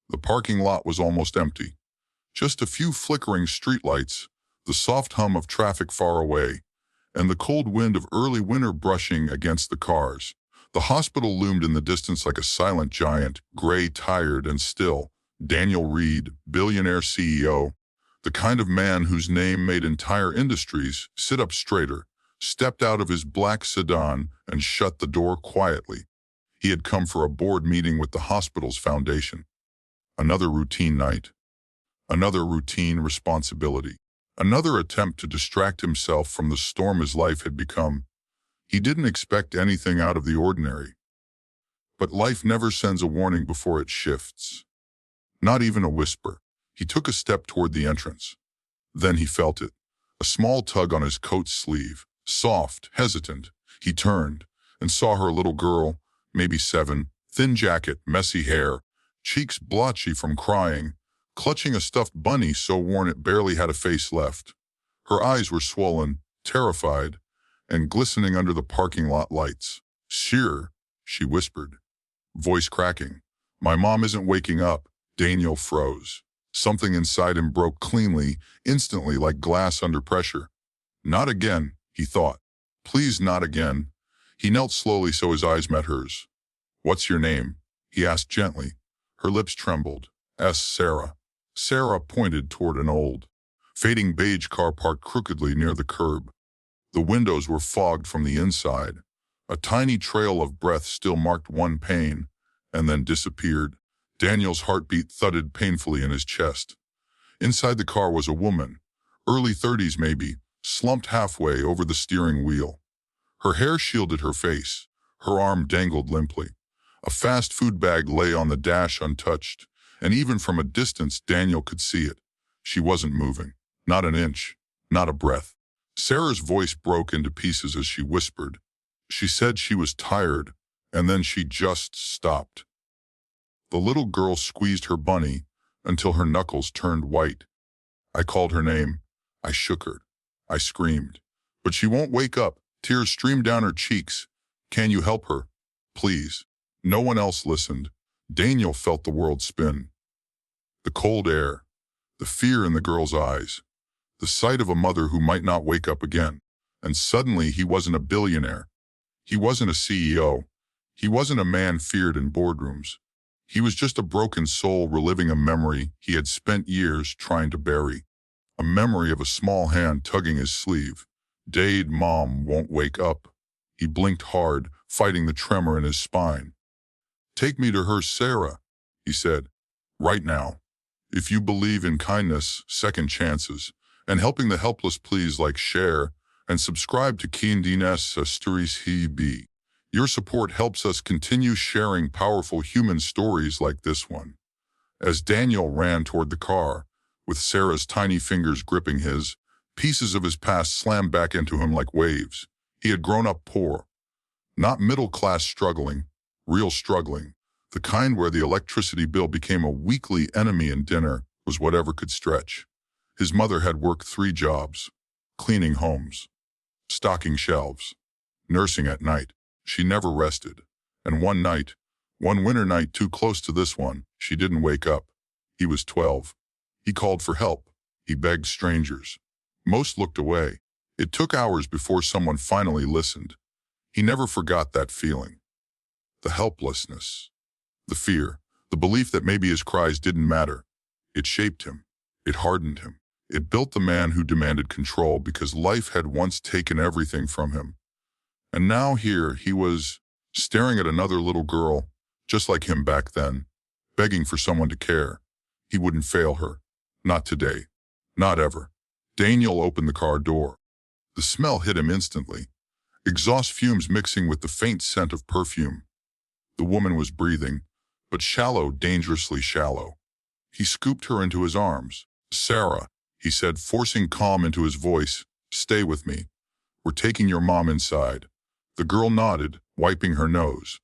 The parking lot was almost empty. Just a few flickering streetlights, the soft hum of traffic far away, and the cold wind of early winter brushing against the cars. The hospital loomed in the distance like a silent giant, gray, tired, and still. Daniel Reed, billionaire CEO, the kind of man whose name made entire industries sit up straighter, stepped out of his black sedan and shut the door quietly. He had come for a board meeting with the hospital's foundation. Another routine night. Another routine responsibility. Another attempt to distract himself from the storm his life had become. He didn't expect anything out of the ordinary. But life never sends a warning before it shifts. Not even a whisper. He took a step toward the entrance. Then he felt it. A small tug on his coat sleeve. Soft, hesitant. He turned and saw her little girl, maybe 7, thin jacket, messy hair, cheeks blotchy from crying, clutching a stuffed bunny so worn it barely had a face left. Her eyes were swollen, terrified, and glistening under the parking lot lights. "Sure," she whispered, voice cracking. "My mom isn't waking up." Daniel froze. Something inside him broke cleanly, instantly, like glass under pressure. Not again, he thought. Please, not again. He knelt slowly so his eyes met hers. "What's your name?" he asked gently. Her lips trembled. Sarah." Sarah pointed toward an old, fading beige car parked crookedly near the curb. The windows were fogged from the inside. A tiny trail of breath still marked one pane, and then disappeared. Daniel's heartbeat thudded painfully in his chest. Inside the car was a woman, early 30s maybe, slumped halfway over the steering wheel. Her hair shielded her face. Her arm dangled limply. A fast food bag lay on the dash untouched, and even from a distance Daniel could see it. She wasn't moving. Not an inch. Not a breath. Sarah's voice broke into pieces as she whispered. She said she was tired, and then she just stopped. The little girl squeezed her bunny until her knuckles turned white. I called her name. I shook her. I screamed. "But she won't wake up." Tears streamed down her cheeks. "Can you help her? Please." No one else listened. Daniel felt the world spin. The cold air, the fear in the girl's eyes, the sight of a mother who might not wake up again. And suddenly he wasn't a billionaire. He wasn't a CEO. He wasn't a man feared in boardrooms. He was just a broken soul reliving a memory he had spent years trying to bury. A memory of a small hand tugging his sleeve. "Dade, Mom won't wake up." He blinked hard, fighting the tremor in his spine. "Take me to her, Sarah," he said. "Right now. If you believe in kindness, second chances, and helping the helpless, please share, and subscribe to Kindines Stories HB. Your support helps us continue sharing powerful human stories like this one." As Daniel ran toward the car, with Sarah's tiny fingers gripping his, pieces of his past slammed back into him like waves. He had grown up poor. Not middle-class struggling, real struggling. The kind where the electricity bill became a weekly enemy and dinner was whatever could stretch. His mother had worked 3 jobs, cleaning homes, stocking shelves, nursing at night. She never rested. And one night, one winter night too close to this one, she didn't wake up. He was 12. He called for help. He begged strangers. Most looked away. It took hours before someone finally listened. He never forgot that feeling. The helplessness, the fear, the belief that maybe his cries didn't matter. It shaped him. It hardened him. It built the man who demanded control because life had once taken everything from him. And now here he was, staring at another little girl, just like him back then, begging for someone to care. He wouldn't fail her. Not today. Not ever. Daniel opened the car door. The smell hit him instantly. Exhaust fumes mixing with the faint scent of perfume. The woman was breathing, but shallow, dangerously shallow. He scooped her into his arms. "Sarah," he said, forcing calm into his voice, "stay with me. We're taking your mom inside." The girl nodded, wiping her nose.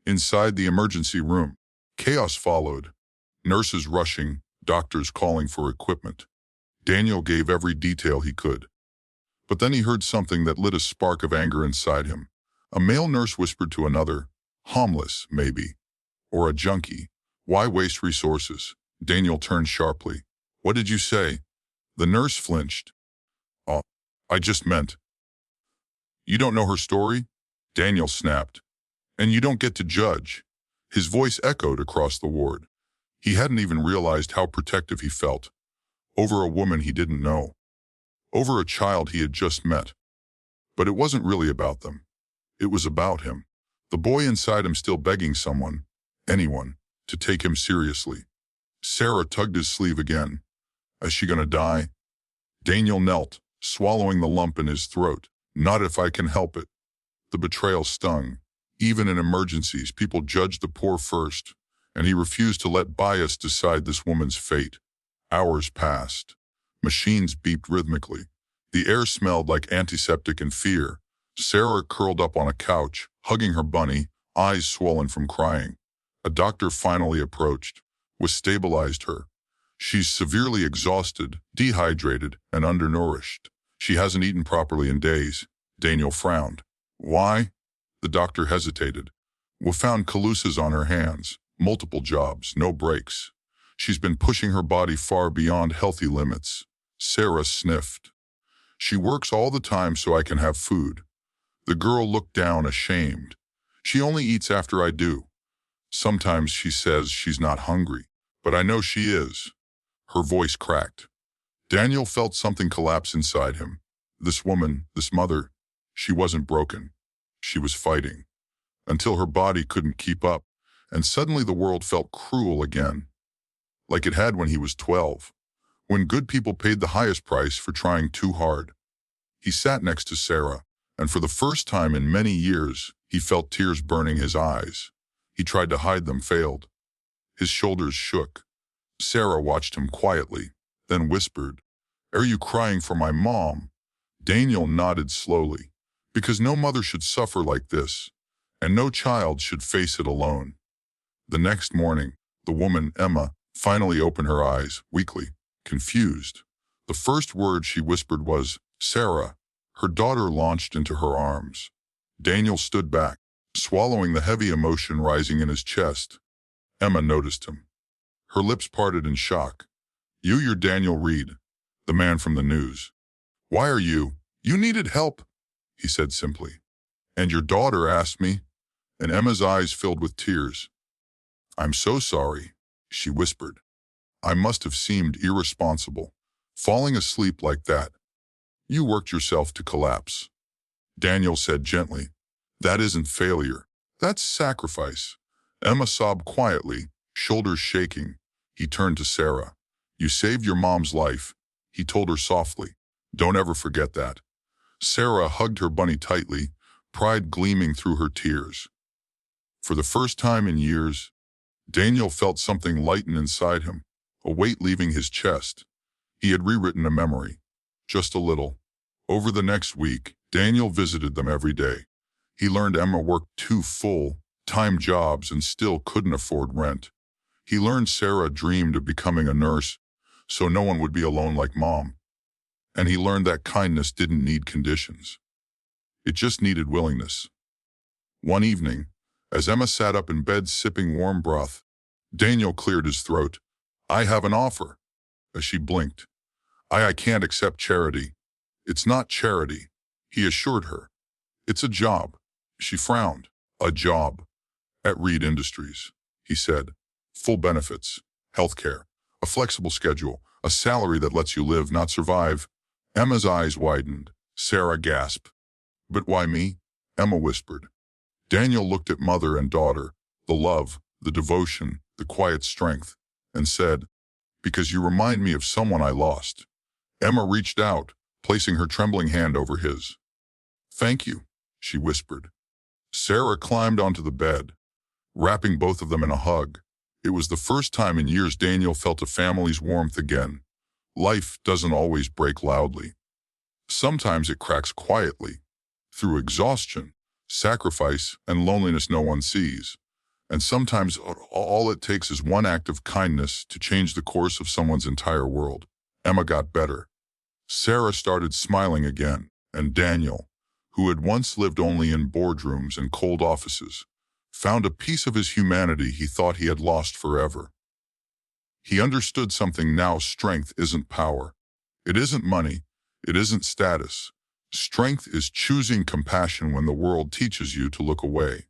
Inside the emergency room, chaos followed. Nurses rushing, doctors calling for equipment. Daniel gave every detail he could. But then he heard something that lit a spark of anger inside him. A male nurse whispered to another, "Harmless, maybe. Or a junkie. Why waste resources? Daniel turned sharply. What did you say? The nurse flinched. Oh, I just meant. You don't know her story? Daniel snapped. And you don't get to judge. His voice echoed across the ward. He hadn't even realized how protective he felt. Over a woman he didn't know. Over a child he had just met. But it wasn't really about them. It was about him. The boy inside him still begging someone, anyone, to take him seriously. Sarah tugged his sleeve again. Is she gonna die? Daniel knelt, swallowing the lump in his throat. Not if I can help it. The betrayal stung. Even in emergencies, people judge the poor first, and he refused to let bias decide this woman's fate. Hours passed. Machines beeped rhythmically. The air smelled like antiseptic and fear. Sarah curled up on a couch, hugging her bunny, eyes swollen from crying. A doctor finally approached, stabilized her. She's severely exhausted, dehydrated, and undernourished. She hasn't eaten properly in days. Daniel frowned. Why? The doctor hesitated. We found calluses on her hands, multiple jobs, no breaks. She's been pushing her body far beyond healthy limits. Sarah sniffed. She works all the time so I can have food. The girl looked down, ashamed. She only eats after I do. Sometimes she says she's not hungry, but I know she is. Her voice cracked. Daniel felt something collapse inside him. This woman, this mother, she wasn't broken. She was fighting. Until her body couldn't keep up, and suddenly the world felt cruel again. Like it had when he was 12, when good people paid the highest price for trying too hard. He sat next to Sarah, and for the first time in many years, he felt tears burning his eyes. He tried to hide them, failed. His shoulders shook. Sarah watched him quietly, then whispered, Are you crying for my mom? Daniel nodded slowly, because no mother should suffer like this, and no child should face it alone. The next morning, the woman, Emma, finally opened her eyes, weakly, confused. The first word she whispered was, Sarah. Her daughter launched into her arms. Daniel stood back, swallowing the heavy emotion rising in his chest. Emma noticed him. Her lips parted in shock. You're Daniel Reed, the man from the news. Why are you? You needed help, he said simply. And your daughter asked me, and Emma's eyes filled with tears. I'm so sorry, she whispered. I must have seemed irresponsible, falling asleep like that. You worked yourself to collapse. Daniel said gently, That isn't failure. That's sacrifice. Emma sobbed quietly, shoulders shaking. He turned to Sarah. You saved your mom's life, he told her softly. Don't ever forget that. Sarah hugged her bunny tightly, pride gleaming through her tears. For the first time in years, Daniel felt something lighten inside him, a weight leaving his chest. He had rewritten a memory, just a little. Over the next week, Daniel visited them every day. He learned Emma worked 2 full-time jobs and still couldn't afford rent. He learned Sarah dreamed of becoming a nurse, so no one would be alone like Mom. And he learned that kindness didn't need conditions. It just needed willingness. One evening, as Emma sat up in bed sipping warm broth, Daniel cleared his throat. I have an offer. As she blinked. I can't accept charity. It's not charity, he assured her. It's a job. She frowned. A job. At Reed Industries, he said. Full benefits, healthcare, a flexible schedule, a salary that lets you live, not survive. Emma's eyes widened. Sarah gasped. But why me? Emma whispered. Daniel looked at mother and daughter, the love, the devotion, the quiet strength, and said, Because you remind me of someone I lost. Emma reached out, placing her trembling hand over his. Thank you, she whispered. Sarah climbed onto the bed, wrapping both of them in a hug. It was the first time in years Daniel felt a family's warmth again. Life doesn't always break loudly. Sometimes it cracks quietly, through exhaustion, sacrifice, and loneliness no one sees. And sometimes all it takes is one act of kindness to change the course of someone's entire world. Emma got better. Sarah started smiling again, and Daniel, who had once lived only in boardrooms and cold offices, found a piece of his humanity he thought he had lost forever. He understood something now: strength isn't power. It isn't money. It isn't status. Strength is choosing compassion when the world teaches you to look away.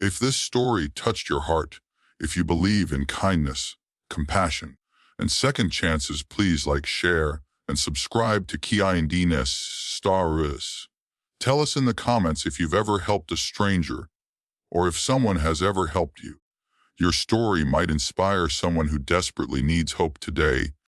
If this story touched your heart, if you believe in kindness, compassion, and second chances, please like, share, and subscribe to Kindness Stars. Tell us in the comments if you've ever helped a stranger, or if someone has ever helped you. Your story might inspire someone who desperately needs hope today.